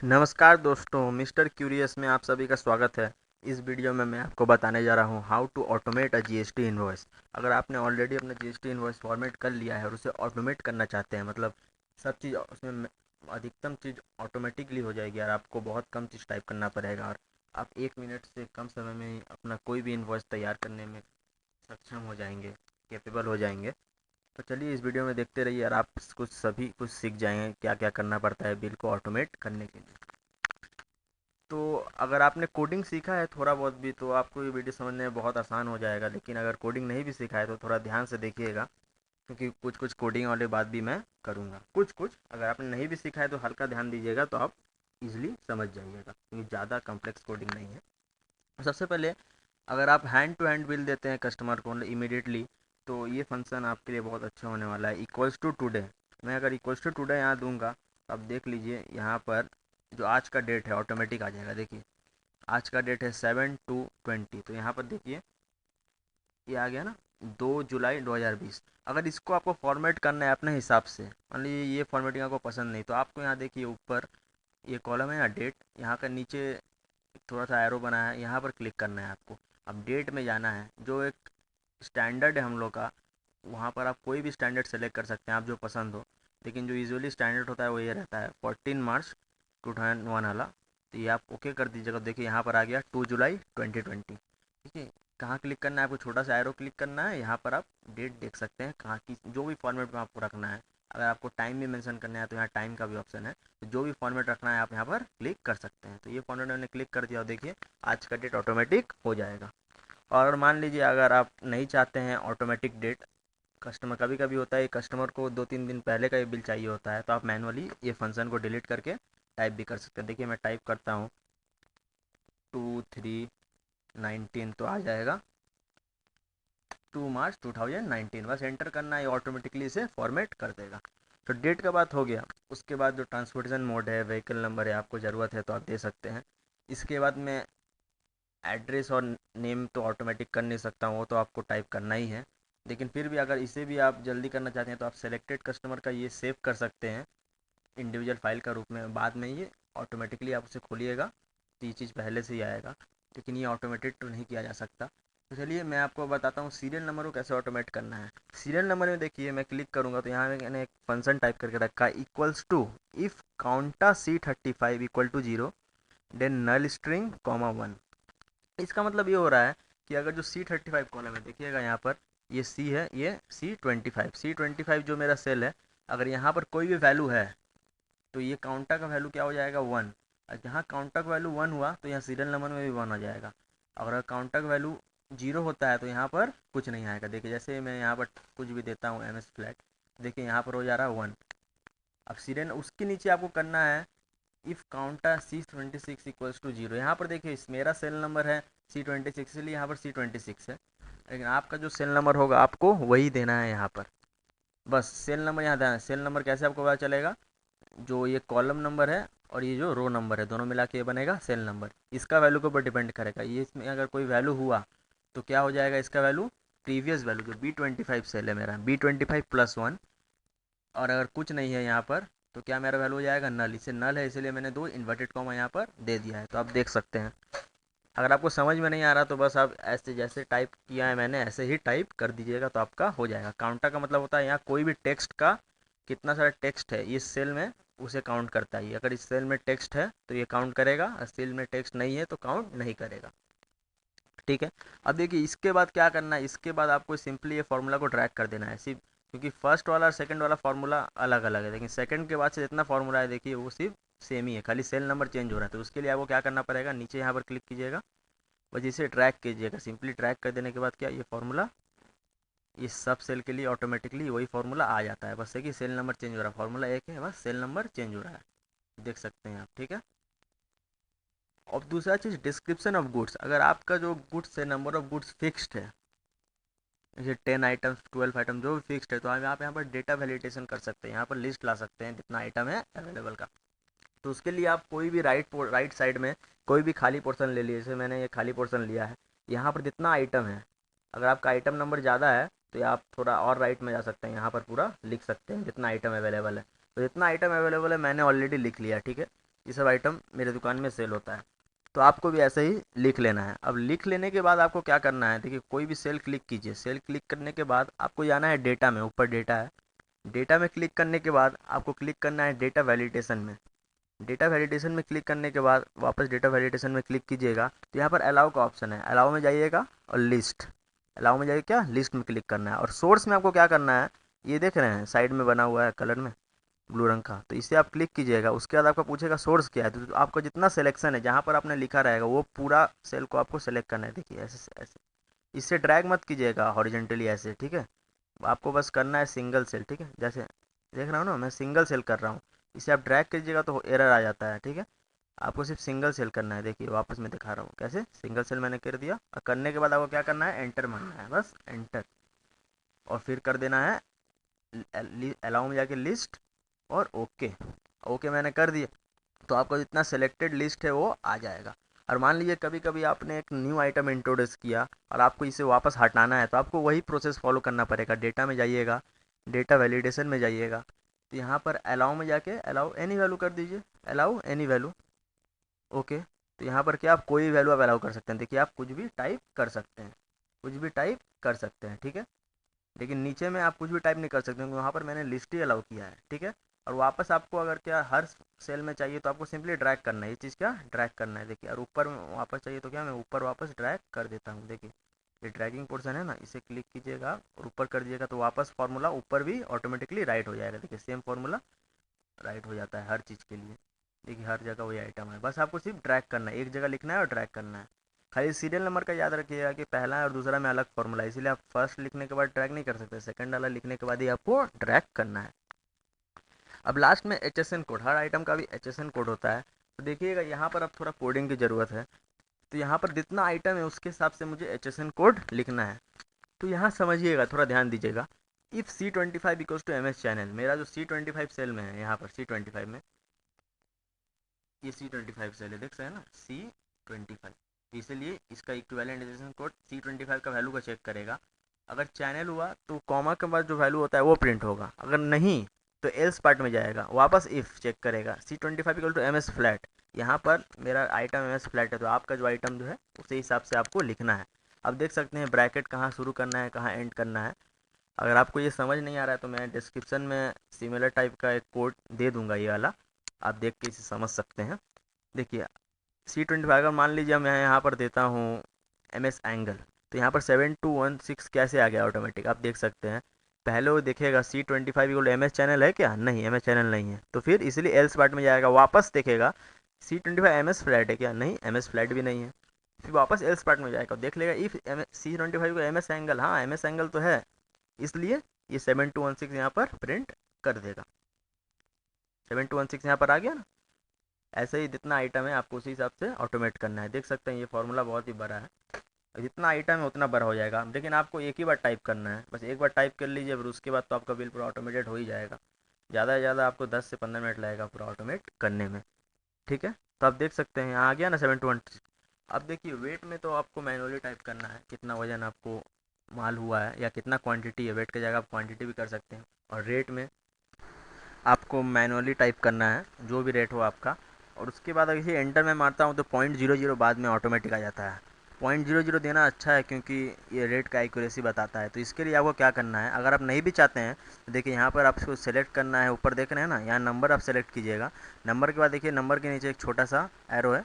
नमस्कार दोस्तों, mister curious में आप सभी का स्वागत है। इस वीडियो में मैं आपको बताने जा रहा हूँ how to automate a GST invoice. अगर आपने ऑलरेडी अपना जीएसटी इनवॉइस फॉर्मेट कर लिया है और उसे ऑटोमेट करना चाहते हैं, मतलब सब चीज़ उसमें अधिकतम चीज़ ऑटोमेटिकली हो जाएगी और आपको बहुत कम चीज़ टाइप करना पड़ेगा और आप 1 मिनट से कम समय में ही अपना कोई भी इनवॉइस तैयार करने में सक्षम हो जाएंगे, कैपेबल हो जाएंगे। तो चलिए इस वीडियो में देखते रहिए और आप कुछ सीख जाएंगे क्या क्या करना पड़ता है बिल को ऑटोमेट करने के लिए। तो अगर आपने कोडिंग सीखा है थोड़ा बहुत भी तो आपको ये वीडियो समझने में बहुत आसान हो जाएगा, लेकिन अगर कोडिंग नहीं भी सीखा है तो थोड़ा ध्यान से देखिएगा, क्योंकि कुछ कुछ कोडिंग वाले बात भी मैं करूँगा। कुछ कुछ अगर आपने नहीं भी सीखा है तो हल्का ध्यान दीजिएगा तो आप इजीली समझ जाइएगा, क्योंकि ज़्यादा कॉम्प्लेक्स कोडिंग नहीं है। सबसे पहले अगर आप हैंड टू हैंड बिल देते हैं कस्टमर को इमीडिएटली, तो ये फंक्शन आपके लिए बहुत अच्छा होने वाला है। इक्वल्स टू टुडे, मैं अगर इक्वल्स टू टुडे यहाँ दूंगा तो आप देख लीजिए यहाँ पर जो आज का डेट है ऑटोमेटिक आ जाएगा। देखिए आज का डेट है 7/2/20, तो यहाँ पर देखिए ये आ गया ना, 2 जुलाई 2020। अगर इसको आपको फॉर्मेट करना है अपने हिसाब से, मान लीजिए ये फॉर्मेटिंग आपको पसंद नहीं, तो आपको यहाँ देखिए ऊपर ये कॉलम है ना डेट, यहाँ का नीचे थोड़ा सा एरो बना है, यहाँ पर क्लिक करना है आपको। अब डेट में जाना है, जो एक स्टैंडर्ड है हम लोग का, वहाँ पर आप कोई भी स्टैंडर्ड सेलेक्ट कर सकते हैं आप जो पसंद हो, लेकिन जो यूजुअली स्टैंडर्ड होता है वो ये रहता है 14 मार्च 2001 वाला। तो ये आप ओके कर दीजिएगा। देखिए यहाँ पर आ गया 2 जुलाई 2020। ठीक है, कहाँ क्लिक करना है आपको, छोटा सा एरो क्लिक करना है, यहाँ पर आप डेट देख सकते हैं कहाँ की, जो भी फॉर्मेट में आपको रखना है। अगर आपको टाइम भी मेंशन करना है तो यहाँ टाइम का भी ऑप्शन है, तो जो भी फॉर्मेट रखना है आप यहाँ पर क्लिक कर सकते हैं। तो ये फॉर्मेट मैंने क्लिक कर दिया और देखिए आज का डेट ऑटोमेटिक हो जाएगा। और मान लीजिए अगर आप नहीं चाहते हैं ऑटोमेटिक डेट, कस्टमर कभी कभी होता है कस्टमर को 2-3 दिन पहले का ये बिल चाहिए होता है, तो आप मैनुअली ये फंक्शन को डिलीट करके टाइप भी कर सकते हैं। देखिए मैं टाइप करता हूँ 2319, तो आ जाएगा 2 मार्च 2019। बस एंटर करना है, ऑटोमेटिकली इसे फॉर्मेट कर देगा। तो डेट का बात हो गया। उसके बाद जो ट्रांसपोर्टेशन मोड है, व्हीकल नंबर है, आपको ज़रूरत है तो आप दे सकते हैं। इसके बाद मैं एड्रेस और नेम तो ऑटोमेटिक कर नहीं सकता हूँ, वो तो आपको टाइप करना ही है। लेकिन फिर भी अगर इसे भी आप जल्दी करना चाहते हैं तो आप सेलेक्टेड कस्टमर का ये सेव कर सकते हैं इंडिविजुअल फाइल का रूप में। बाद में ये ऑटोमेटिकली आप उसे खोलिएगा तो ये चीज़ पहले से ही आएगा, लेकिन ये ऑटोमेटेड तो नहीं किया जा सकता। तो चलिए मैं आपको बताता हूँ सीरियल नंबर को कैसे ऑटोमेट करना है। सीरियल नंबर में देखिए मैं क्लिक करूँगा तो यहाँ मैंने एक फंक्शन टाइप करके रखा है, equals to if COUNTA C35 = 0 then null string comma 1। इसका मतलब ये हो रहा है कि अगर जो C35 कॉलम है, देखिएगा यहाँ पर ये C है, ये C25 जो मेरा सेल है, अगर यहाँ पर कोई भी वैल्यू है तो ये काउंटर का वैल्यू क्या हो जाएगा 1। और जहाँ काउंटर का वैल्यू 1 हुआ तो यहाँ सीरियल नंबर में भी 1 हो जाएगा। अगर काउंटर का वैल्यू 0 होता है तो यहाँ पर कुछ नहीं आएगा। देखिए जैसे मैं यहाँ पर कुछ भी देता हूँ MS फ्लैट, देखिए यहाँ पर हो जा रहा है 1। अब सीरियल उसके नीचे आपको करना है इफ़ काउंटर C26 = 0। यहाँ पर देखिए इस मेरा सेल नंबर है C26, इसलिए यहाँ पर C26 है, लेकिन आपका जो सेल नंबर होगा आपको वही देना है यहाँ पर। बस सेल नंबर यहाँ देना है। सेल नंबर कैसे आपको पता चलेगा, जो ये कॉलम नंबर है और ये जो रो नंबर है दोनों मिला के ये बनेगा सेल नंबर। इसका वैल्यू के ऊपर डिपेंड करेगा, ये इसमें अगर कोई वैल्यू हुआ तो क्या हो जाएगा इसका वैल्यू, प्रीवियस वैल्यू जो B25 सेल है मेरा B25+1। और अगर कुछ नहीं है यहाँ पर तो क्या मेरा वैल्यू हो जाएगा नल। इसे नल है इसलिए मैंने 2 इन्वर्टेड कॉमा यहाँ पर दे दिया है, तो आप देख सकते हैं। अगर आपको समझ में नहीं आ रहा तो बस आप ऐसे जैसे टाइप किया है मैंने ऐसे ही टाइप कर दीजिएगा तो आपका हो जाएगा। काउंटर का मतलब होता है यहाँ कोई भी टेक्स्ट का कितना सारा टेक्स्ट है इस सेल में उसे काउंट करता है। अगर इस सेल में टेक्स्ट है तो ये काउंट करेगा, और सेल में टेक्स्ट नहीं है तो काउंट नहीं करेगा। ठीक है, अब देखिए इसके बाद क्या करना है, इसके बाद आपको सिंपली ये फार्मूला को ड्रैग कर देना है सिर्फ, क्योंकि फर्स्ट वाला और सेकंड वाला फार्मूला अलग अलग है, लेकिन सेकंड के बाद से जितना फार्मूला है देखिए वो सिर्फ सेम ही है, खाली सेल नंबर चेंज हो रहा है। तो उसके लिए आपको क्या करना पड़ेगा, नीचे यहाँ पर क्लिक कीजिएगा, बस इसे ट्रैक कीजिएगा। सिंपली ट्रैक कर देने के बाद क्या ये फार्मूला इस सब सेल के लिए ऑटोमेटिकली वही फार्मूला आ जाता है। बस है कि सेल नंबर चेंज हो रहा है, फार्मूला एक है, बस सेल नंबर चेंज हो रहा है, देख सकते हैं आप। ठीक है, और दूसरा चीज़ डिस्क्रिप्शन ऑफ गुड्स, अगर आपका जो गुड्स है नंबर ऑफ गुड्स फिक्स्ड है, जैसे 10 आइटम्स 12 आइटम जो भी फिक्स्ड है, तो आप यहाँ पर डेटा वैलिडेशन कर सकते हैं, यहाँ पर लिस्ट ला सकते हैं जितना आइटम है अवेलेबल का। तो उसके लिए आप कोई भी राइट साइड में कोई भी खाली पोर्शन ले लीजिए, जैसे मैंने ये खाली पोर्शन लिया है, यहाँ पर जितना आइटम है, अगर आपका आइटम नंबर ज़्यादा है तो आप थोड़ा और राइट में जा सकते हैं, यहाँ पर पूरा लिख सकते हैं जितना आइटम अवेलेबल है। तो जितना आइटम अवेलेबल है मैंने ऑलरेडी लिख लिया। ठीक है, ये सब आइटम मेरे दुकान में सेल होता है। तो आपको भी ऐसे ही लिख लेना है। अब लिख लेने के बाद आपको क्या करना है, देखिए कोई भी सेल क्लिक कीजिए, सेल क्लिक करने के बाद आपको जाना है डेटा में, ऊपर डेटा है, डेटा में क्लिक करने के बाद आपको क्लिक करना है डेटा वैलिडेशन में। डेटा वैलिडेशन में क्लिक करने के बाद वापस डेटा वैलिडेशन में क्लिक कीजिएगा तो यहाँ पर अलाउ का ऑप्शन है, अलाउ में जाइएगा और लिस्ट, अलाउ में जाइए क्या, लिस्ट में क्लिक करना है। और सोर्स में आपको क्या करना है, ये देख रहे हैं साइड में बना हुआ है कलर में ब्लू रंग का, तो इसे आप क्लिक कीजिएगा। उसके बाद आपका पूछेगा सोर्स क्या है, तो आपका जितना सिलेक्शन है जहाँ पर आपने लिखा रहेगा वो पूरा सेल को आपको सेलेक्ट करना है। देखिए ऐसे ऐसे, इससे ड्रैग मत कीजिएगा हॉरिजेंटली ऐसे, ठीक है। आपको बस करना है सिंगल सेल, ठीक है। जैसे देख रहा हूँ ना मैं सिंगल सेल कर रहा हूँ, इसे आप ड्रैग कीजिएगा तो एरर आ जाता है, ठीक है। आपको सिर्फ सिंगल सेल करना है। देखिए वापस मैं दिखा रहा हूँ कैसे, सिंगल सेल मैंने कर दिया और करने के बाद आपको क्या करना है, एंटर मारना है, बस एंटर। और फिर कर देना है अलाउ में जाके लिस्ट और ओके, ओके मैंने कर दिया तो आपका जितना सेलेक्टेड लिस्ट है वो आ जाएगा। और मान लीजिए कभी कभी आपने एक न्यू आइटम इंट्रोड्यूस किया और आपको इसे वापस हटाना है तो आपको वही प्रोसेस फॉलो करना पड़ेगा। डेटा में जाइएगा, डेटा वैलिडेशन में जाइएगा, तो यहाँ पर अलाउ में जाके अलाउ एनी वैल्यू कर दीजिए, अलाउ एनी वैल्यू, ओके। तो यहाँ पर क्या आप कोई वैल्यू आप अलाउ कर सकते हैं, देखिए आप कुछ भी टाइप कर सकते हैं, कुछ भी टाइप कर सकते हैं, ठीक है। लेकिन नीचे में आप कुछ भी टाइप नहीं कर सकते क्योंकि वहाँ पर मैंने लिस्ट ही अलाउ किया है, ठीक है। और वापस आपको अगर क्या हर सेल में चाहिए तो आपको सिंपली ड्रैग करना है, ये चीज़ क्या ड्रैग करना है, देखिए। और ऊपर में वापस चाहिए तो क्या मैं ऊपर वापस ड्रैग कर देता हूँ, देखिए ये ड्रैगिंग पोर्शन है ना, इसे क्लिक कीजिएगा और ऊपर कर दीजिएगा तो वापस फार्मूला ऊपर भी ऑटोमेटिकली राइट हो जाएगा। देखिए सेम फार्मूला राइट हो जाता है हर चीज़ के लिए। देखिए हर जगह वही आइटम है, बस आपको सिर्फ ड्रैग करना है, एक जगह लिखना है और ड्रैग करना है। खाली सीरियल नंबर का याद रखिएगा कि पहला और दूसरा में अलग फॉर्मूला है, इसीलिए आप फर्स्ट लिखने के बाद ड्रैग नहीं कर सकते, सेकंड वाला लिखने के बाद ही आपको ड्रैग करना है। अब लास्ट में HSN कोड, हर आइटम का भी HSN कोड होता है। तो देखिएगा यहाँ पर अब थोड़ा कोडिंग की ज़रूरत है, तो यहाँ पर जितना आइटम है उसके हिसाब से मुझे HSN कोड लिखना है। तो यहाँ समझिएगा, थोड़ा ध्यान दीजिएगा। If C25 equals to MS channel, मेरा जो C25 सेल में है, यहाँ पर C25 में ये C25 सेल है, देख सकते हैं ना C25, इसलिए इसका इक्विवेलेंट एडिशन कोड C25 का वैल्यू का चेक करेगा। अगर चैनल हुआ तो कॉमा के बाद जो वैल्यू होता है वो प्रिंट होगा, अगर नहीं तो एल्स पार्ट में जाएगा, वापस इफ़ चेक करेगा C25 equal to MS flat. यहाँ पर मेरा आइटम MS फ्लैट है तो आपका जो आइटम जो है उसी हिसाब से आपको लिखना है। अब देख सकते हैं ब्रैकेट कहाँ शुरू करना है कहाँ एंड करना है। अगर आपको ये समझ नहीं आ रहा है तो मैं डिस्क्रिप्शन में सिमिलर टाइप का एक कोड दे दूंगा, ये वाला आप देख के इसे समझ सकते हैं। देखिए C25 अगर मान लीजिए मैं यहाँ पर देता हूँ MS एंगल, तो यहाँ पर 7216 कैसे आ गया ऑटोमेटिक, आप देख सकते हैं। पहले वो देखेगा C25 इक्वल MS चैनल है क्या, नहीं MS चैनल नहीं है, तो फिर इसलिए एल्स पार्ट में जाएगा, वापस देखेगा C25 MS फ्लैट है क्या, नहीं MS फ्लैट भी नहीं है, फिर वापस एल्स पार्ट में जाएगा, देख लेगा इफ C25 को MS एंगल, हाँ MS एंगल तो है, इसलिए ये 7216 यहाँ पर प्रिंट कर देगा। 7216 यहाँ पर आ गया ना। ऐसे ही जितना आइटम है आपको उसी हिसाब से ऑटोमेट करना है। देख सकते हैं ये फार्मूला बहुत ही बड़ा है, जितना आइटम है उतना बड़ा हो जाएगा, लेकिन आपको एक ही बार टाइप करना है, बस एक बार टाइप कर लीजिए, फिर उसके बाद तो आपका बिल पूरा ऑटोमेटेड हो ही जाएगा। ज़्यादा से ज़्यादा आपको 10 से 15 मिनट लगेगा पूरा ऑटोमेट करने में, ठीक है। तो आप देख सकते हैं यहाँ आ गया ना 721। अब देखिए वेट में तो आपको मैनुअली टाइप करना है कितना वजन आपको माल हुआ है या कितना क्वांटिटी है, वेट की जगह आप क्वांटिटी भी कर सकते हैं। और रेट में आपको मैनुअली टाइप करना है जो भी रेट हो आपका। और उसके बाद अगर इसे एंटर में मारता हूँ तो 0.00 बाद में ऑटोमेटिक आ जाता है। 0.00 देना अच्छा है क्योंकि ये रेट का एक्यूरेसी बताता है। तो इसके लिए आपको क्या करना है, अगर आप नहीं भी चाहते हैं तो देखिए यहाँ पर आपको सेलेक्ट करना है, ऊपर देख रहे हैं ना यहाँ नंबर आप सेलेक्ट कीजिएगा। नंबर के बाद देखिए नंबर के नीचे एक छोटा सा एरो है,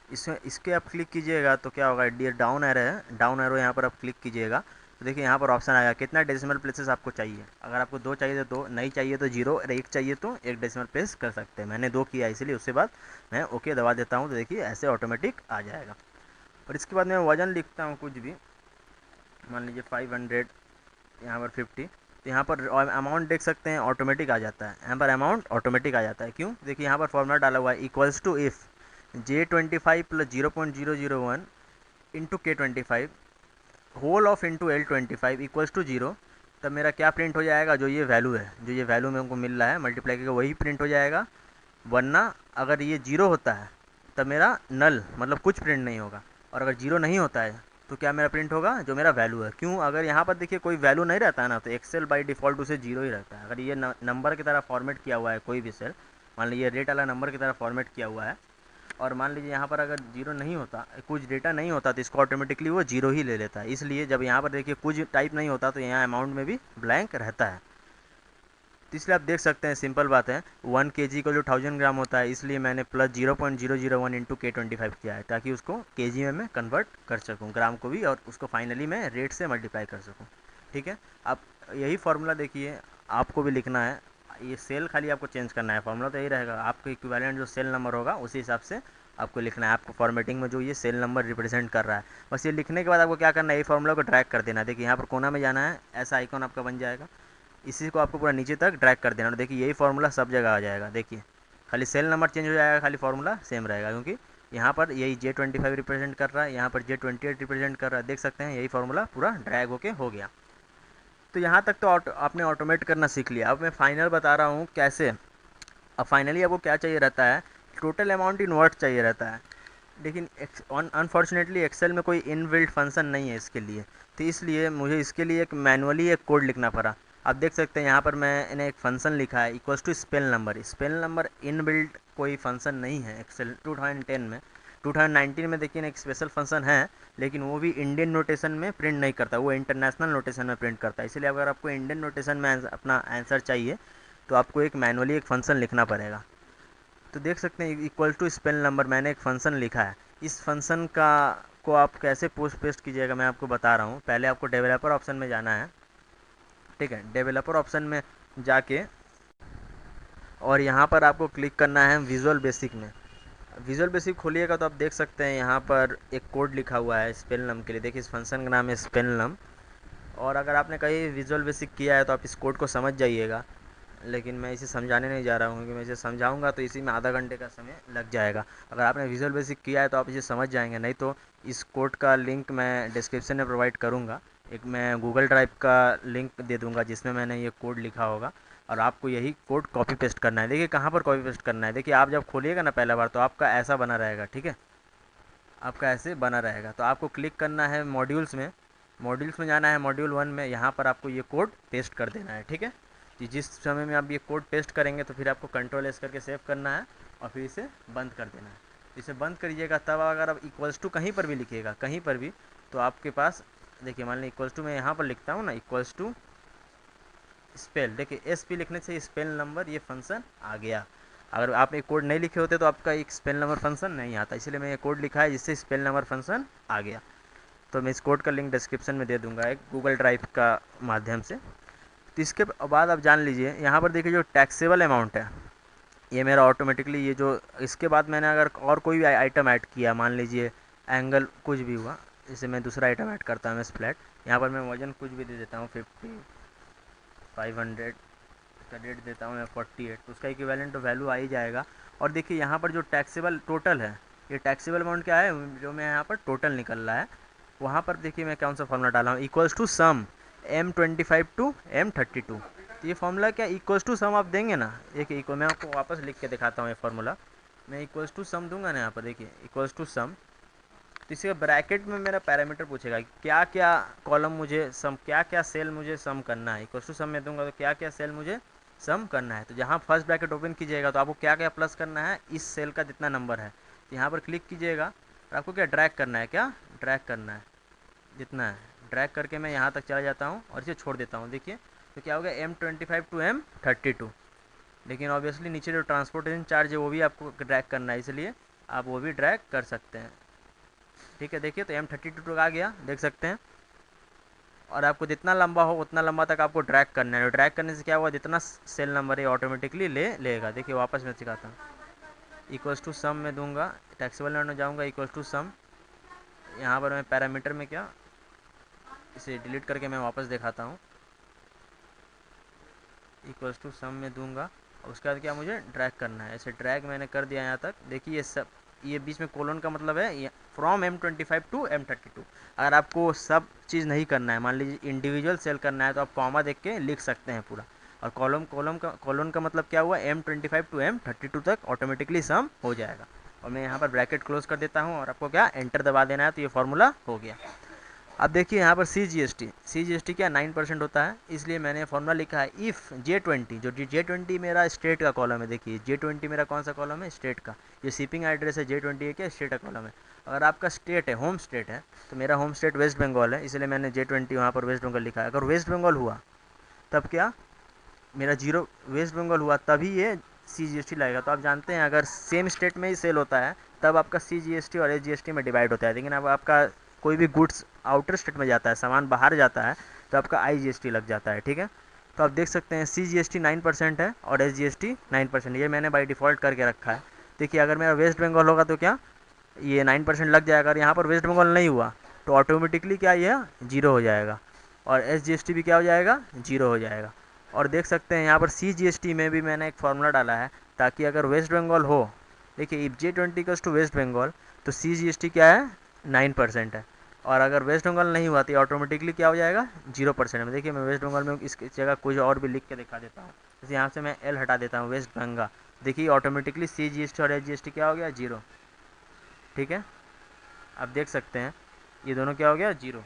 इसमें इसके आप क्लिक कीजिएगा तो क्या होगा, डियर डाउन एरो है, डाउन एरो यहाँ पर आप क्लिक कीजिएगा तो देखिए यहाँ पर ऑप्शन आएगा कितना डेसिमल प्लेसेस आपको चाहिए। अगर आपको 2 चाहिए तो 2, नहीं चाहिए तो 0, और 1 चाहिए तो 1 डेसिमल प्लेस कर सकते हैं। मैंने 2 किया इसलिए उसके बाद मैं ओके दबा देता हूँ तो देखिए ऐसे ऑटोमेटिक आ जाएगा। और इसके बाद मैं वज़न लिखता हूँ कुछ भी, मान लीजिए 500, यहाँ पर 50, तो यहाँ पर अमाउंट देख सकते हैं ऑटोमेटिक आ जाता है, यहाँ पर अमाउंट ऑटोमेटिक आ जाता है। क्यों, देखिए यहाँ पर फॉर्मूला डाला हुआ है equals to if J25 plus 0.001 into K25 whole of into L25 equals to 0। तब मेरा क्या प्रिंट हो जाएगा, जो ये वैल्यू है, जो ये वैल्यू मेरे को मिल रहा है मल्टीप्लाई करके वही प्रिंट हो जाएगा। वरना अगर ये 0 होता है तब मेरा नल मतलब कुछ प्रिंट नहीं होगा, और अगर 0 नहीं होता है तो क्या मेरा प्रिंट होगा, जो मेरा वैल्यू है। क्यों, अगर यहाँ पर देखिए कोई वैल्यू नहीं रहता है ना तो एक्सेल बाई डिफ़ॉल्ट उसे 0 ही रहता है। अगर ये नंबर की तरह फॉर्मेट किया हुआ है कोई भी सेल मान लीजिए रेट वाला नंबर की तरह फॉर्मेट किया हुआ है, और मान लीजिए यहाँ पर अगर जीरो नहीं होता, कुछ डेटा नहीं होता, तो इसको ऑटोमेटिकली वो जीरो ही ले लेता है। इसलिए जब यहाँ पर देखिए कुछ टाइप नहीं होता तो यहाँ अमाउंट में भी ब्लैंक रहता है। तो इसलिए आप देख सकते हैं, सिंपल बात है, 1 kg को जो 1000 ग्राम होता है, इसलिए मैंने प्लस 0.001 इंटू K25 किया है, ताकि उसको kg में मैं कन्वर्ट कर सकूँ ग्राम को भी, और उसको फाइनली मैं रेट से मल्टीप्लाई कर सकूँ। ठीक है, आप यही फार्मूला देखिए, आपको भी लिखना है, ये सेल खाली आपको चेंज करना है, फार्मूला तो यही रहेगा, आपको इक्विवेलेंट जो सेल नंबर होगा उसी हिसाब से आपको लिखना है। आपको फॉर्मेटिंग में जो ये सेल नंबर रिप्रेजेंट कर रहा है, बस ये लिखने के बाद आपको क्या करना है, ये फार्मूला को ड्रैग कर देना है। देखिए यहाँ पर कोना में जाना है, ऐसा आइकॉन आपका बन जाएगा, इसी को आपको पूरा नीचे तक ड्रैग कर देना, और देखिए यही फार्मूला सब जगह आ जाएगा। देखिए खाली सेल नंबर चेंज हो जाएगा, खाली फार्मूला सेम रहेगा, क्योंकि यहाँ पर यही J25 रिप्रेजेंट कर रहा है, यहाँ पर J28 रिप्रेजेंट कर रहा है। देख सकते हैं यही फार्मूला पूरा ड्रैग होके हो गया। तो यहाँ तक तो आपने ऑटोमेट करना सीख लिया। अब मैं फाइनल बता रहा हूँ कैसे। अब फाइनली आपको क्या चाहिए रहता है, टोटल अमाउंट इन वर्ड चाहिए रहता है, लेकिन अनफॉर्चुनेटली एक्सेल में कोई इनबिल्ट फंक्शन नहीं है इसके लिए, तो इसलिए मुझे इसके लिए एक मैनुअली एक कोड लिखना पड़ा। आप देख सकते हैं यहाँ पर मैंने एक फंक्शन लिखा है equals to spell number. Spell number inbuilt कोई फंक्शन नहीं है एक्सेल 2010 में। 2019 में देखिए एक स्पेशल फंक्शन है, लेकिन वो भी इंडियन नोटेशन में प्रिंट नहीं करता, वो इंटरनेशनल नोटेशन में प्रिंट करता है। इसलिए अगर आपको इंडियन नोटेशन में अपना आंसर चाहिए तो आपको एक मैनुअली एक फ़ंक्शन लिखना पड़ेगा। तो देख सकते हैं इक्वल टू स्पेल नंबर मैंने एक फ़ंक्शन लिखा है। इस फंक्शन का को आप कैसे पोस्ट पेस्ट कीजिएगा मैं आपको बता रहा हूँ। पहले आपको डेवलपर ऑप्शन में जाना है, ठीक है, डेवलपर ऑप्शन में जाके और यहाँ पर आपको क्लिक करना है विजुअल बेसिक में। विजुअल बेसिक खोलिएगा तो आप देख सकते हैं यहाँ पर एक कोड लिखा हुआ है स्पेल नम के लिए। देखिए इस फंक्शन का नाम है स्पेल नम, और अगर आपने कहीं विजुअल बेसिक किया है तो आप इस कोड को समझ जाइएगा, लेकिन मैं इसे समझाने नहीं जा रहा हूँ, क्योंकि मैं इसे समझाऊंगा तो इसी में आधा घंटे का समय लग जाएगा। अगर आपने विजुअल बेसिक किया है तो आप इसे समझ जाएंगे, नहीं तो इस कोड का लिंक मैं डिस्क्रिप्शन में प्रोवाइड करूँगा। एक मैं गूगल ड्राइव का लिंक दे दूँगा जिसमें मैंने ये कोड लिखा होगा, और आपको यही कोड कॉपी पेस्ट करना है। देखिए कहाँ पर कॉपी पेस्ट करना है, देखिए आप जब खोलिएगा ना पहला बार तो आपका ऐसा बना रहेगा, ठीक है, आपका ऐसे बना रहेगा। तो आपको क्लिक करना है मॉड्यूल्स में, मॉड्यूल्स में जाना है, मॉड्यूल 1 में, यहाँ पर आपको ये कोड पेस्ट कर देना है, ठीक है। कि जिस समय में आप ये कोड पेस्ट करेंगे तो फिर आपको कंट्रोल एस करके सेव करना है और फिर इसे बंद कर देना है। इसे बंद करिएगा, तब अगर आप इक्वल्स टू कहीं पर भी लिखिएगा, कहीं पर भी, तो आपके पास देखिए मान लीजिए इक्वल्स टू मैं यहाँ पर लिखता हूँ ना, इक्वल्स टू स्पेल, देखिए एस पी लिखने से स्पेल नंबर ये फंक्शन आ गया। अगर आप एक कोड नहीं लिखे होते तो आपका एक स्पेल नंबर फंक्शन नहीं आता, इसलिए मैं ये कोड लिखा है जिससे स्पेल नंबर फंक्शन आ गया। तो मैं इस कोड का लिंक डिस्क्रिप्शन में दे दूंगा एक गूगल ड्राइव का माध्यम से। तो इसके बाद आप जान लीजिए यहाँ पर देखिए जो टैक्सेबल अमाउंट है ये मेरा ऑटोमेटिकली, ये जो इसके बाद मैंने अगर और कोई भी आइटम ऐड किया, मान लीजिए एंगल कुछ भी हुआ, जैसे मैं दूसरा आइटम ऐड करता हूँ फ्लैट, यहाँ पर मैं वजन कुछ भी दे देता हूँ 50, 500 का रेट देता हूँ मैं 48, तो उसका इक्विवेलेंट तो वैल्यू आ ही जाएगा। और देखिए यहाँ पर जो टैक्सेबल टोटल है, ये टैक्सेबल अमाउंट क्या है, जो मैं यहाँ पर टोटल निकल रहा है, वहाँ पर देखिए मैं कौन सा फॉर्मूला डाला हूँ, equals to some M25 to M32। तो ये फॉर्मूला क्या, इक्वल्स टू सम आप देंगे ना, एक इक्वल, मैं आपको वापस लिख के दिखाता हूँ ये फार्मूला। मैं इक्वल्स टू सम दूंगा ना यहाँ पर, देखिए इक्वल्स टू सम, तो इसी ब्रैकेट में मेरा पैरामीटर पूछेगा क्या क्या कॉलम मुझे सम, क्या क्या सेल मुझे सम करना है। इक्वल्स टू सम में दूंगा तो क्या क्या सेल मुझे सम करना है, तो जहाँ फर्स्ट ब्रैकेट ओपन कीजिएगा तो आपको क्या क्या प्लस करना है, इस सेल का जितना नंबर है, तो यहाँ पर क्लिक कीजिएगा और आपको क्या ड्रैग करना है, क्या ड्रैग करना है, जितना है ड्रैग करके मैं यहाँ तक चला जाता हूँ और इसे छोड़ देता हूँ। देखिए तो क्या हो गया M25 टू M32, लेकिन ऑब्वियसली नीचे जो ट्रांसपोर्टेशन चार्ज है वो भी आपको ड्रैग करना है, इसलिए आप वो भी ड्रैग कर सकते हैं, ठीक है। देखिए तो M32 तक आ गया, देख सकते हैं। और आपको जितना लंबा हो उतना लंबा तक आपको ड्रैग करना है, ड्रैग करने से क्या हुआ, जितना सेल नंबर है ऑटोमेटिकली ले लेगा। देखिए वापस मैं सिखाता हूँ, इक्वल्स टू सम में दूंगा, टैक्सेबल नंबर में जाऊँगा, इक्वल्स टू सम, यहाँ पर मैं पैरामीटर में क्या, इसे डिलीट करके मैं वापस दिखाता हूँ, इक्वल्स टू सम में दूंगा, और उसके बाद क्या मुझे ड्रैग करना है, ऐसे ड्रैग मैंने कर दिया यहाँ तक। देखिए ये सब, ये बीच में कोलन का मतलब है फ्रॉम M25 टू M32। अगर आपको सब चीज़ नहीं करना है, मान लीजिए इंडिविजुअल सेल करना है, तो आप कॉमा देख के लिख सकते हैं पूरा। और कॉलम का मतलब क्या हुआ, M25 टू M32 तक ऑटोमेटिकली सम हो जाएगा। और मैं यहाँ पर ब्रैकेट क्लोज कर देता हूँ और आपको क्या एंटर दबा देना है, तो ये फार्मूला हो गया। अब देखिए यहाँ पर सी जी एस टी क्या 9% होता है, इसलिए मैंने फॉर्मूला लिखा है इफ़ J20, जो J20 मेरा स्टेट का कॉलम है, देखिए J20 मेरा कौन सा कॉलम है, स्टेट का, ये शिपिंग एड्रेस है, J20 है क्या, स्टेट का कॉलम है। अगर आपका स्टेट है, होम स्टेट है, तो मेरा होम स्टेट वेस्ट बंगाल है, इसलिए मैंने J20 वहाँ पर वेस्ट बंगाल लिखा है। अगर वेस्ट बंगाल हुआ तब क्या, मेरा जीरो वेस्ट बंगाल हुआ तभी ये सी लगेगा। तो आप जानते हैं अगर सेम स्टेट में ही सेल होता है तब आपका सी और एस में डिवाइड होता है, लेकिन अब आपका कोई भी गुड्स आउटर स्टेट में जाता है, सामान बाहर जाता है, तो आपका आई लग जाता है। ठीक है, तो आप देख सकते हैं सी 9% है और एस 9%, ये मैंने बाई डिफ़ॉल्ट करके रखा है। देखिए अगर मेरा वेस्ट बंगाल होगा तो क्या ये 9% लग जाएगा, अगर यहाँ पर वेस्ट बंगाल नहीं हुआ तो ऑटोमेटिकली क्या ये जीरो हो जाएगा और एस भी क्या हो जाएगा, जीरो हो जाएगा। और देख सकते हैं यहाँ पर सी में भी मैंने एक फार्मूला डाला है ताकि अगर वेस्ट बंगाल हो, देखिए if J20 to waste Bengal तो सी क्या है, 9% है, और अगर वेस्ट बंगाल नहीं हुआ तो ऑटोमेटिकली क्या हो जाएगा, 0% में। देखिए मैं वेस्ट बंगाल में इसकी जगह कुछ और भी लिख के दिखा देता हूँ, जैसे यहाँ से मैं एल हटा देता हूँ, वेस्ट बंगाल, देखिए ऑटोमेटिकली सी और एस क्या हो गया, जीरो। ठीक है, आप देख सकते हैं ये दोनों क्या हो गया, जीरो।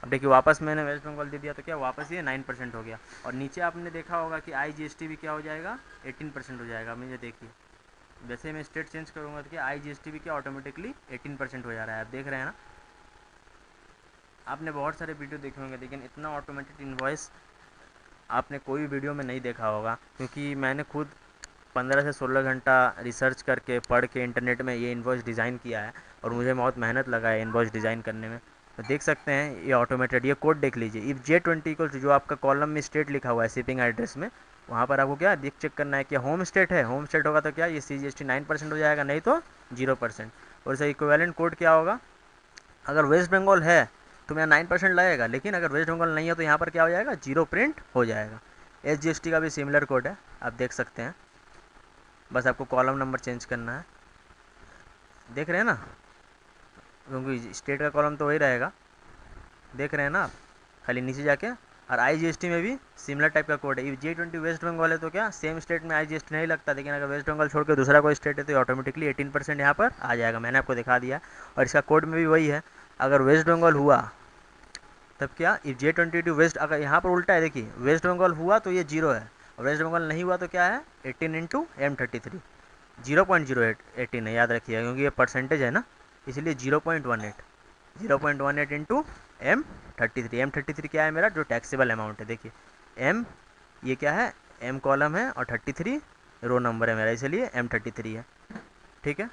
अब देखिए वापस मैंने वेस्ट बंगाल दे दिया तो क्या वापस ये 9% हो गया, और नीचे आपने देखा होगा कि आई भी क्या हो जाएगा, 18% हो जाएगा। मुझे देखिए जैसे मैं स्टेट चेंज करूँगा तो क्या आई भी क्या ऑटोमेटिकली 18% हो जा रहा है, आप देख रहे हैं ना। आपने बहुत सारे वीडियो देखे होंगे लेकिन इतना ऑटोमेटेड इन्वॉइस आपने कोई वीडियो में नहीं देखा होगा, क्योंकि मैंने खुद 15 से 16 घंटा रिसर्च करके पढ़ के इंटरनेट में ये इन्वॉइस डिज़ाइन किया है, और मुझे बहुत मेहनत लगा है इन्वॉइस डिज़ाइन करने में। तो देख सकते हैं ये ऑटोमेटेड, ये कोड देख लीजिए, इफ़ J20 इक्वल जो आपका कॉलम में स्टेट लिखा हुआ है शिपिंग एड्रेस में, वहाँ पर आपको क्या देख चेक करना है कि होम स्टेट है, होम स्टेट होगा तो क्या ये सी 9% हो जाएगा, नहीं तो 0%। और इसका इक्विवेलेंट कोड क्या होगा, अगर वेस्ट बंगाल है तो मेरा 9% लगेगा, लेकिन अगर वेस्ट बंगाल नहीं है तो यहाँ पर क्या हो जाएगा, जीरो प्रिंट हो जाएगा। एस का भी सिमिलर कोड है, आप देख सकते हैं, बस आपको कॉलम नंबर चेंज करना है। देख रहे हैं ना, क्योंकि स्टेट का कॉलम तो वही रहेगा, देख रहे हैं ना आप, खाली नीचे जाके। और आई में भी सिमिलर टाइप का कोड है, इफ J20 वेस्ट बंगाल है तो क्या सेम स्टेट में आई नहीं लगता, लेकिन अगर वेस्ट बंगाल छोड़ के दूसरा कोई स्टेट है तो ऑटोमेटिकली 18% यहाँ पर आ जाएगा, मैंने आपको दिखा दिया। और इसका कोड में भी वही है, अगर वेस्ट बंगाल हुआ तब क्या इफ J22 वेस्ट, अगर यहाँ पर उल्टा है, देखिए वेस्ट बंगाल हुआ तो ये जीरो है, और वेस्ट बंगाल नहीं हुआ तो क्या है, 18 इंटू M33, 0.08 है, याद रखिएगा क्योंकि ये परसेंटेज है ना, इसलिए 0.18 इंटू M33 क्या है मेरा जो टैक्सेबल अमाउंट है। देखिए M ये क्या है, M कॉलम है और 33 रो नंबर है मेरा, इसलिए M33 है। ठीक है,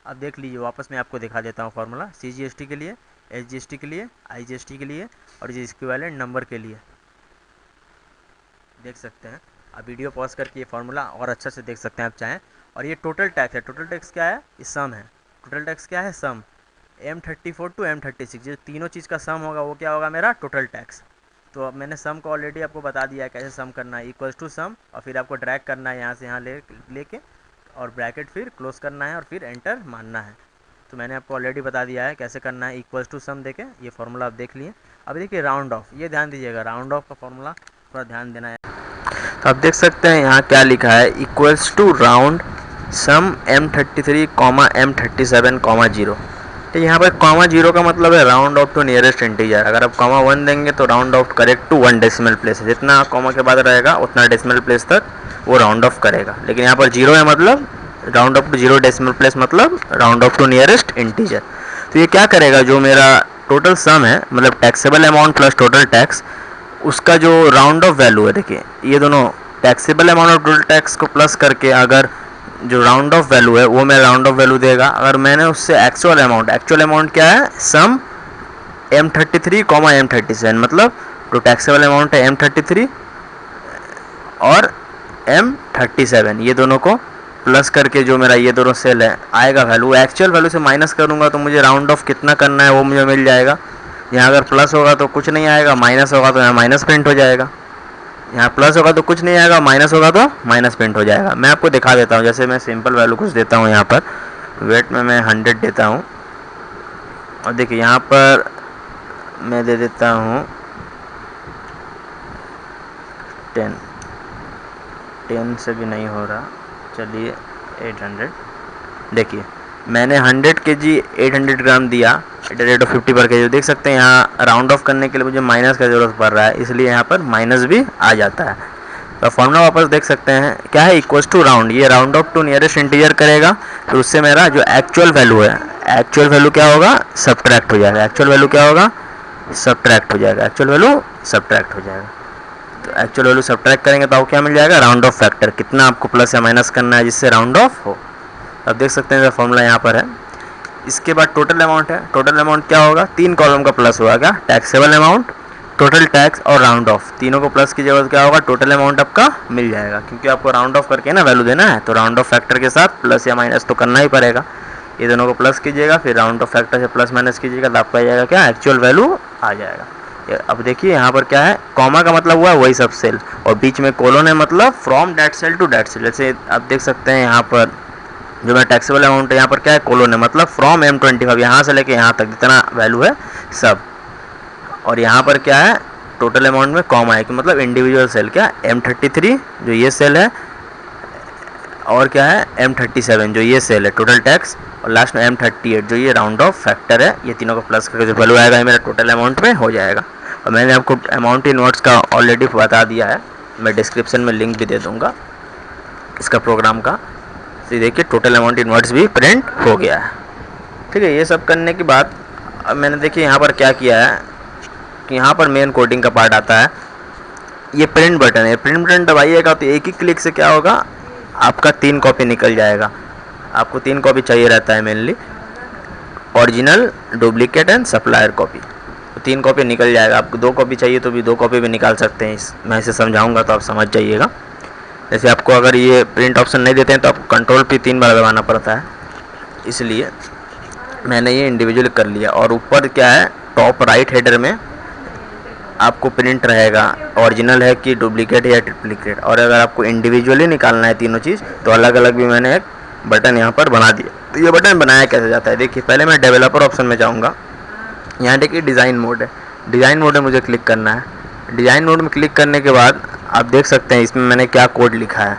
अब देख लीजिए वापस मैं आपको दिखा देता हूँ फार्मूला सी के लिए, एस के लिए, आई के लिए, और ये इक्विवेलेंट नंबर के लिए। देख सकते हैं, अब वीडियो पॉज करके ये फार्मूला और अच्छा से देख सकते हैं आप चाहें। और ये टोटल टैक्स है, टोटल टैक्स क्या है, ये सम है, टोटल टैक्स क्या है, सम, M34 टू M36, जो तीनों चीज़ का सम होगा वो क्या होगा, मेरा टोटल टैक्स। तो अब मैंने सम को ऑलरेडी आपको बता दिया है कैसे सम करना है, इक्वल्स टू सम, और फिर आपको ड्रैग करना है यहाँ से यहाँ लेके और ब्रैकेट फिर क्लोज करना है और फिर एंटर मारना है। तो मैंने आपको ऑलरेडी बता दिया है कैसे करना है, इक्वल्स टू सम देके ये फार्मूला आप देख लिए। अब देखिए राउंड ऑफ, ये ध्यान दीजिएगा, राउंड ऑफ का फार्मूला थोड़ा ध्यान देना है। तो आप देख सकते हैं यहाँ क्या लिखा है, equals to round some M33 M37 0। तो यहाँ पर कॉमा 0 का मतलब है round off to nearest integer, अगर आप कॉमा 1 देंगे तो round off correct to 1 decimal place, जितना कॉमा के बाद रहेगा उतना डेसिमल प्लेस तक वो राउंड ऑफ करेगा। लेकिन यहाँ पर 0 है मतलब round off to 0 decimal place मतलब round off to nearest integer. तो ये क्या करेगा, जो मेरा टोटल सम है मतलब taxable amount plus total tax, उसका जो राउंड ऑफ वैल्यू है, देखिए ये दोनों टैक्सेबल अमाउंट और टोटल टैक्स को प्लस करके अगर जो राउंड ऑफ वैल्यू है वो मेरा राउंड ऑफ वैल्यू देगा। अगर मैंने उससे एक्चुअल अमाउंट क्या है, सम M33 M37, मतलब जो टैक्सेबल अमाउंट है M33 और M37, ये दोनों को प्लस करके जो मेरा ये दोनों सेल है आएगा वैल्यू, एक्चुअल वैल्यू से माइनस करूँगा तो मुझे राउंड ऑफ कितना करना है वो मुझे मिल जाएगा। यहाँ अगर प्लस होगा तो कुछ नहीं आएगा, माइनस होगा तो यहाँ माइनस प्रिंट हो जाएगा, यहाँ प्लस होगा तो कुछ नहीं आएगा, माइनस होगा तो माइनस प्रिंट हो जाएगा। मैं आपको दिखा देता हूँ, जैसे मैं सिंपल वैल्यू कुछ देता हूँ, यहाँ पर वेट में मैं 100 देता हूँ, और देखिए यहाँ पर मैं दे देता हूँ 10 से भी नहीं हो रहा, चलिए 800। देखिए मैंने 100 kg 800 ग्राम दिया एट द रेट ऑफ 50 पर केजी। देख सकते हैं यहाँ राउंड ऑफ करने के लिए मुझे माइनस का ज़रूरत पड़ रहा है, इसलिए यहाँ पर माइनस भी आ जाता है। तो फॉर्मूला वापस देख सकते हैं क्या है, इक्वल्स टू राउंड, ये round off to nearest integer करेगा, फिर उससे मेरा जो एक्चुअल वैल्यू है, एक्चुअल वैल्यू क्या होगा, सब्ट्रैक्ट हो जाएगा। एक्चुअल वैल्यू क्या होगा, सब्ट्रैक्ट हो जाएगा। एक्चुअल वैल्यू सब्ट्रैक्ट हो जाएगा। तो एक्चुअल वैल्यू सब्ट्रैक्ट करेंगे तो आपको क्या मिल जाएगा, राउंड ऑफ फैक्टर, कितना आपको प्लस या माइनस करना है जिससे राउंड ऑफ हो। अब देख सकते हैं फॉर्मूला यहाँ पर है। इसके बाद टोटल अमाउंट है। टोटल अमाउंट क्या होगा, 3 कॉलम का प्लस होगा क्या, टैक्सेबल अमाउंट, टोटल टैक्स और राउंड ऑफ, तीनों को प्लस की जरूरत क्या होगा, टोटल अमाउंट आपका मिल जाएगा। क्योंकि आपको राउंड ऑफ करके ना वैल्यू देना है, तो राउंड ऑफ फैक्टर के साथ प्लस या माइनस तो करना ही पड़ेगा। ये दोनों को प्लस कीजिएगा, फिर राउंड ऑफ फैक्टर से प्लस माइनस कीजिएगा, तो आपका आ जाएगा क्या, एक्चुअल वैल्यू आ जाएगा। अब देखिए यहाँ पर क्या है, कॉमा का मतलब हुआ वही सब सेल, और बीच में कोलोन है मतलब from date cell to date cell. जैसे आप देख सकते हैं यहाँ पर जो मेरा टैक्सेबल अमाउंट है, यहाँ पर क्या है, कोलोन है मतलब फ्रॉम M25, यहाँ से लेके यहाँ तक जितना वैल्यू है सब। और यहाँ पर क्या है, टोटल अमाउंट में कॉमा है कि मतलब इंडिविजुअल सेल क्या, M33 जो ये सेल है, और क्या है M37 जो ये सेल है टोटल टैक्स, और लास्ट में M38 जो ये राउंड ऑफ फैक्टर है। ये तीनों को प्लस करके जो वैल्यू आएगा ये मेरा टोटल अमाउंट में हो जाएगा। और मैंने आपको अमाउंट इनवर्ट्स का ऑलरेडी बता दिया है, मैं डिस्क्रिप्शन में लिंक भी दे दूँगा इसका प्रोग्राम का। तो देखिए टोटल अमाउंट इनवर्ट्स भी प्रिंट हो गया है। ठीक है, ये सब करने के बाद अब मैंने देखिए यहाँ पर क्या किया है कि यहाँ पर मेन कोडिंग का पार्ट आता है। ये प्रिंट बटन है, प्रिंट बटन दबाइएगा तो एक ही क्लिक से क्या होगा, आपका 3 कॉपी निकल जाएगा। आपको 3 कॉपी चाहिए रहता है mainly, original, duplicate and supplier copy. तो 3 कॉपी निकल जाएगा। आपको 2 कॉपी चाहिए तो भी 2 कॉपी भी निकाल सकते हैं। मैं इसे समझाऊंगा तो आप समझ जाइएगा। जैसे आपको अगर ये प्रिंट ऑप्शन नहीं देते हैं तो आपको कंट्रोल पे 3 बार दबाना पड़ता है, इसलिए मैंने ये इंडिविजुअल कर लिया। और ऊपर क्या है, टॉप राइट हेडर में आपको प्रिंट रहेगा ओरिजिनल है कि डुप्लीकेट है या ट्रिप्लीकेट। और अगर आपको इंडिविजुअली निकालना है तीनों चीज़ तो अलग अलग भी मैंने एक बटन यहाँ पर बना दिया। तो ये बटन बनाया कैसे जाता है, देखिए पहले मैं डेवलपर ऑप्शन में जाऊँगा। यहाँ देखिए डिज़ाइन मोड है, डिज़ाइन मोड में मुझे क्लिक करना है। डिज़ाइन मोड में क्लिक करने के बाद आप देख सकते हैं इसमें मैंने क्या कोड लिखा है।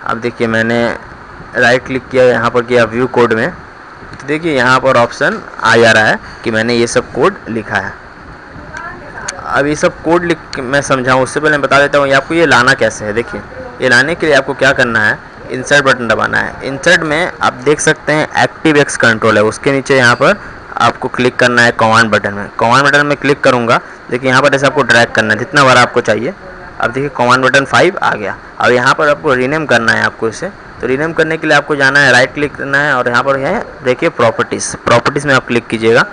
अब देखिए मैंने राइट क्लिक किया, यहाँ पर किया व्यू कोड में, तो देखिए यहाँ पर ऑप्शन आ जा रहा है कि मैंने ये सब कोड लिखा है। अब ये सब कोड लिख मैं समझाऊँ उससे पहले मैं बता देता हूँ आपको ये लाना कैसे है। देखिए ये लाने के लिए आपको क्या करना है, इंसर्ट बटन दबाना है। इंसर्ट में आप देख सकते हैं एक्टिव एक्स कंट्रोल है, उसके नीचे यहाँ पर आपको क्लिक करना है कमांड बटन में। कमांड बटन में क्लिक करूँगा, देखिए यहाँ पर ऐसे आपको ड्रैग करना है जितना बार आपको चाहिए। अब देखिए कमांड बटन 5 आ गया। अब यहाँ पर आपको रीनेम करना है आपको इसे, तो रीनेम करने के लिए आपको जाना है, राइट क्लिक करना है और यहाँ पर है देखिए प्रॉपर्टीज़, प्रॉपर्टीज़ में आप क्लिक कीजिएगा।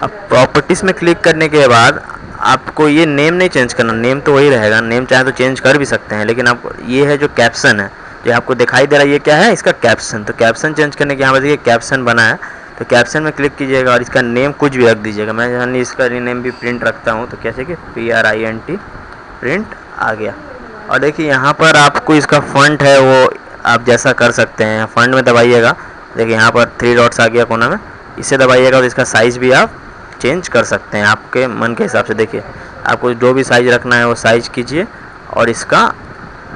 अब प्रॉपर्टीज़ में क्लिक करने के बाद आपको ये नेम नहीं चेंज करना, नेम तो वही रहेगा, नेम चाहे तो चेंज कर भी सकते हैं, लेकिन आपको ये है जो कैप्शन है जो आपको दिखाई दे रहा है ये क्या है, इसका कैप्शन। तो कैप्शन चेंज करने के यहाँ पर देखिए कैप्शन बना है, तो कैप्शन में क्लिक कीजिएगा और इसका नेम कुछ भी रख दीजिएगा। मैं यानी इसका रीनेम भी प्रिंट रखता हूँ, तो कैसे कि PRINT प्रिंट आ गया। और देखिए यहाँ पर आपको इसका फॉन्ट है वो आप जैसा कर सकते हैं, फॉन्ट में दबाइएगा, देखिए यहाँ पर 3 डॉट्स आ गया कोना में, इसे दबाइएगा और इसका साइज़ भी आप चेंज कर सकते हैं आपके मन के हिसाब से। देखिए आपको जो भी साइज़ रखना है वो साइज़ कीजिए, और इसका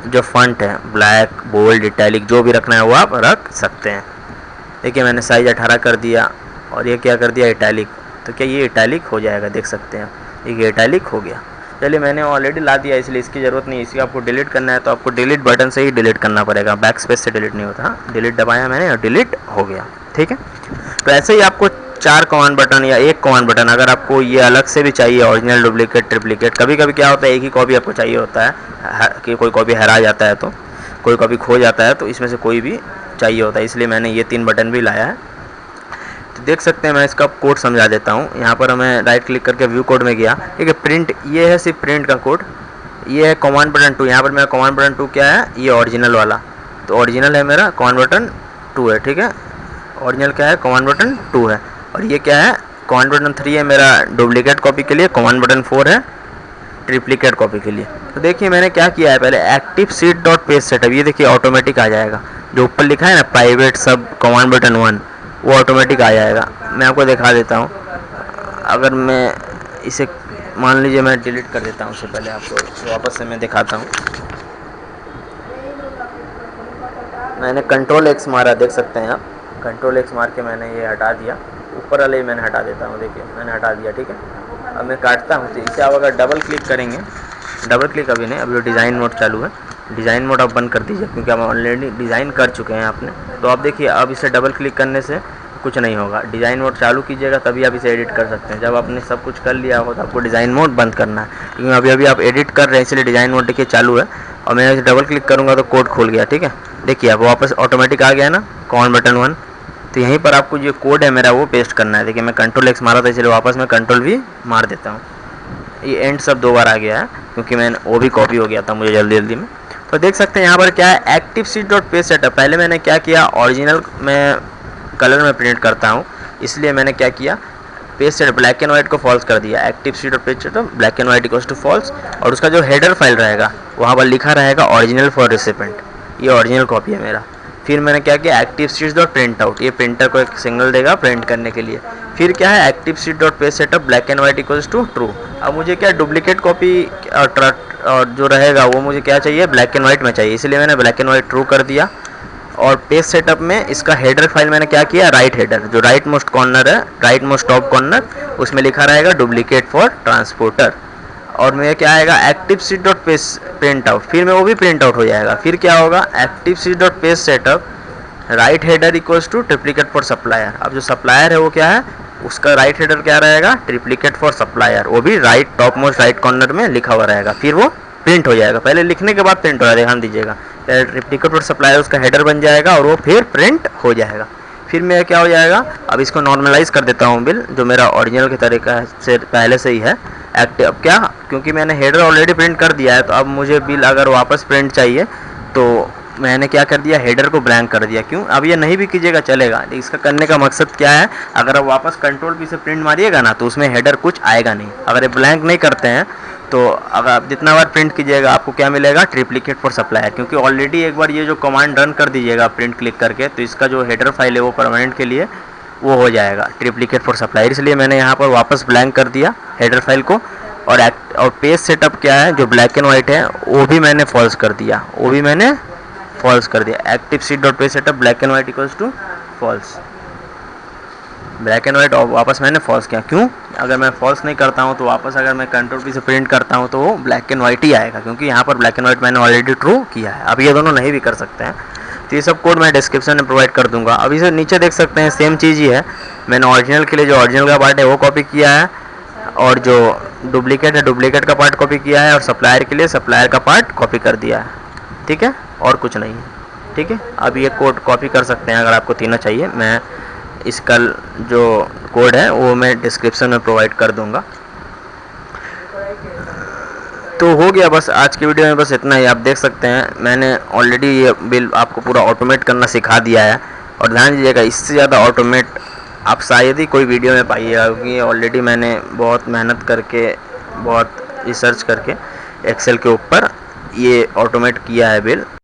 जो फॉन्ट है ब्लैक, बोल्ड, इटैलिक जो भी रखना है वो आप रख सकते हैं। देखिए मैंने साइज़ 18 कर दिया और ये क्या कर दिया इटैलिक, तो क्या ये इटैलिक हो जाएगा, देख सकते हैं ये इटैलिक हो गया। चलिए मैंने ऑलरेडी ला दिया इसलिए इसकी ज़रूरत नहीं। इसी आपको डिलीट करना है तो आपको डिलीट बटन से ही डिलीट करना पड़ेगा, बैक स्पेस से डिलीट नहीं होता। डिलीट दबाया मैंने और डिलीट हो गया, ठीक है। तो ऐसे ही आपको 4 कमांड बटन या 1 कमांड बटन, अगर आपको ये अलग से भी चाहिए ओरिजिनल, डुप्लीकेट, ट्रिप्लीकेट, कभी कभी क्या होता है एक ही कॉपी आपको चाहिए होता है कि कोई कॉपी हरा जाता है, तो कोई कॉपी खो जाता है, तो इसमें से कोई भी चाहिए होता है, इसलिए मैंने ये 3 बटन भी लाया है। तो देख सकते हैं मैं इसका कोड समझा देता हूँ। यहाँ पर हमें राइट क्लिक करके व्यू कोड में गया, ठीक है। प्रिंट ये है सिर्फ प्रिंट का कोड, ये है कमांड बटन 2। यहाँ पर मेरा कमांड बटन 2 क्या है, ये ओरिजिनल वाला, तो ओरिजिनल है मेरा कमांड बटन 2 है, ठीक है। ओरिजिनल क्या है, कमांड बटन 2 है। और ये क्या है, कमांड बटन 3 है मेरा डुप्लीकेट कॉपी के लिए, कमांड बटन 4 है ट्रिप्लीकेट कॉपी के लिए। तो देखिए मैंने क्या किया है, पहले active sheet dot page setup, ये देखिए ऑटोमेटिक आ जाएगा। जो ऊपर लिखा है ना प्राइवेट सब कमांड बटन 1, वो ऑटोमेटिक आ जाएगा। मैं आपको दिखा देता हूँ, अगर मैं इसे मान लीजिए मैं डिलीट कर देता हूँ, उससे पहले आपको वापस से मैं दिखाता हूँ। मैंने Ctrl X मारा, देख सकते हैं आप, कंट्रोल एक्स मार के मैंने ये हटा दिया, ऊपर वाले मैंने हटा देता हूँ, देखिए मैंने हटा दिया, ठीक है। अब मैं काटता हूँ, तो इसे आप अगर डबल क्लिक करेंगे, डबल क्लिक अभी नहीं, अभी डिज़ाइन मोड चालू है, डिज़ाइन मोड आप बंद कर दीजिए क्योंकि आप ऑलरेडी डिज़ाइन कर चुके हैं आपने। तो आप देखिए अब इसे डबल क्लिक करने से कुछ नहीं होगा, डिज़ाइन मोड चालू कीजिएगा तभी आप इसे एडिट कर सकते हैं। जब आपने सब कुछ कर लिया हो तो आपको डिज़ाइन मोड बंद करना है, क्योंकि अभी अभी आप एडिट कर रहे हैं इसलिए डिज़ाइन मोड देखिए चालू है। और मैं इसे डबल क्लिक करूँगा तो कोड खुल गया, ठीक है। देखिए अब वापस ऑटोमेटिक आ गया ना कमांड बटन 1। तो यहीं पर आपको जो कोड है मेरा वो पेस्ट करना है। देखिए मैं कंट्रोल एक्स मारा था इसलिए वापस मैं कंट्रोल भी मार देता हूँ। ये एंड सब 2 बार आ गया है क्योंकि मैंने वो भी कॉपी हो गया था मुझे जल्दी जल्दी में। तो देख सकते हैं यहाँ पर क्या है, active sheet dot page setup. पहले मैंने क्या किया, ओरिजिनल में कलर में प्रिंट करता हूँ इसलिए मैंने क्या किया, page setup black and white को फॉल्स कर दिया। Active sheet dot page setup black and white equals to false, और उसका जो हेडर फाइल रहेगा वहाँ पर लिखा रहेगा ओरिजिनल फॉर रिसिपेंट, ये ओरिजिनल कॉपी है मेरा। फिर मैंने क्या किया, active sheet dot print out, ये प्रिंटर को एक सिग्नल देगा प्रिंट करने के लिए। फिर क्या है, active sheet dot page setup black and white equals to true. अब मुझे क्या डुप्लीकेट कॉपी और जो रहेगा वो मुझे क्या चाहिए, ब्लैक एंड वाइट में चाहिए, इसलिए मैंने ब्लैक एंड वाइट ट्रू कर दिया। और पेज सेटअप में इसका हेडर फाइल मैंने क्या किया, राइट हेडर, जो राइट मोस्ट कॉर्नर है, राइट मोस्ट टॉप कॉर्नर, उसमें लिखा रहेगा डुप्लीकेट फॉर ट्रांसपोर्टर। और मेरा क्या आएगा, active sheet dot page print out, फिर में वो भी प्रिंट आउट हो जाएगा। फिर क्या होगा, active sheet dot page setup right header equals to triplicate for supplier. अब जो सप्लायर है वो क्या है, उसका राइट हेडर क्या रहेगा, ट्रिप्लीकेट फॉर सप्लायर, वो भी right top most right corner में लिखा हुआ रहेगा। फिर वो प्रिंट हो जाएगा, पहले लिखने के बाद प्रिंट हो जाएगा, ध्यान दीजिएगा। ट्रिप्लीकेट फॉर सप्लायर उसका हेडर बन जाएगा और वो फिर प्रिंट हो जाएगा। फिर मेरा क्या हो जाएगा, अब इसको नॉर्मलाइज कर देता हूँ बिल, जो मेरा ओरिजिनल के तरीका से पहले से ही है एक्टिव। अब क्या, क्योंकि मैंने हेडर ऑलरेडी प्रिंट कर दिया है तो अब मुझे बिल अगर वापस प्रिंट चाहिए तो मैंने क्या कर दिया, हेडर को ब्लैंक कर दिया। क्यों, अब ये नहीं भी कीजिएगा चलेगा, इसका करने का मकसद क्या है, अगर आप वापस कंट्रोल पी से प्रिंट मारिएगा ना तो उसमें हेडर कुछ आएगा नहीं। अगर ये ब्लैंक नहीं करते हैं तो अगर आप जितना बार प्रिंट कीजिएगा आपको क्या मिलेगा, ट्रिप्लीकेट फॉर सप्लायर, क्योंकि ऑलरेडी एक बार ये जो कमांड रन कर दीजिएगा प्रिंट क्लिक करके तो इसका जो हेडर फाइल है वो परमानेंट के लिए वो हो जाएगा ट्रिप्लीकेट फॉर सप्लायर। इसलिए मैंने यहाँ पर वापस ब्लैंक कर दिया हेडर फाइल को। और पेज सेटअप क्या है, जो ब्लैक एंड वाइट है वो भी मैंने फॉल्स कर दिया, वो भी मैंने फॉल्स कर दिया। Active sheet dot page setup black and white equals to false, black and white वापस मैंने फॉल्स किया। क्यों, अगर मैं फॉल्स नहीं करता हूँ तो वापस अगर मैं कंट्रोल पी से प्रिंट करता हूँ तो वो ब्लैक एंड वाइट ही आएगा, क्योंकि यहाँ पर ब्लैक एंड वाइट मैंने ऑलरेडी ट्रू किया है। अब ये दोनों नहीं भी कर सकते हैं, तो ये सब कोड मैं डिस्क्रिप्शन में प्रोवाइड कर दूंगा। अब इसे नीचे देख सकते हैं सेम चीज़ ही है, मैंने ओरिजिनल के लिए जो ओरिजिनल का पार्ट है वो कॉपी किया है, और जो डुप्लीकेट है डुप्लीकेट का पार्ट कॉपी किया है, और सप्लायर के लिए सप्लायर का पार्ट कॉपी कर दिया है, ठीक है, और कुछ नहीं है, ठीक है। अब ये कोड कॉपी कर सकते हैं अगर आपको तीनों चाहिए, मैं इसका जो कोड है वो मैं डिस्क्रिप्शन में प्रोवाइड कर दूंगा। तो हो गया बस आज की वीडियो में, बस इतना ही। आप देख सकते हैं मैंने ऑलरेडी ये बिल आपको पूरा ऑटोमेट करना सिखा दिया है, और ध्यान दीजिएगा इससे ज़्यादा ऑटोमेट आप शायद ही कोई वीडियो में पाइएगा, क्योंकि ऑलरेडी मैंने बहुत मेहनत करके, बहुत रिसर्च करके एक्सेल के ऊपर ये ऑटोमेट किया है बिल।